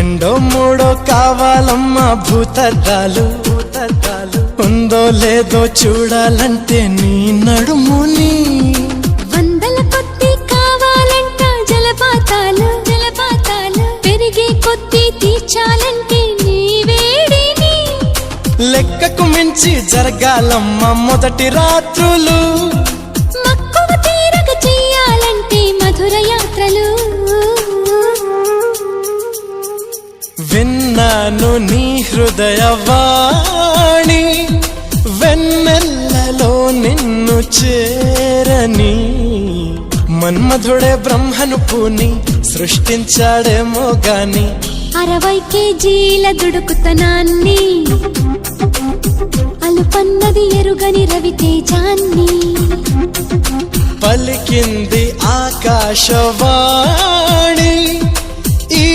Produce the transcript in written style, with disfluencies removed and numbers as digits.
రెండో మూడో కావాలమ్మా భూతద్దాలు ఉందో లేదో చూడాలంటే నీ నడుముని వందల కొద్ది కావాలంట జలపాతాలు పెరిగే కొద్ది తీర్చాలంటే నీ వేడిని లెక్కకు మించి జరగాలమ్మా మొదటి రాత్రులు మక్కువ తీరగ చెయ్యాలంటే మధుర యాత్రలు విన్నాను నీ హృదయవాణి వెన్నెల్లలో నిన్ను చేరని మన్మధుడే బ్రహ్మను పూని సృష్టించాడేమో గాని 60 కేజీల దుడుకుతనాన్ని అలుపన్నది ఎరుగని రవితేజాన్ని పలికింది ఆకాశవాణి ఈ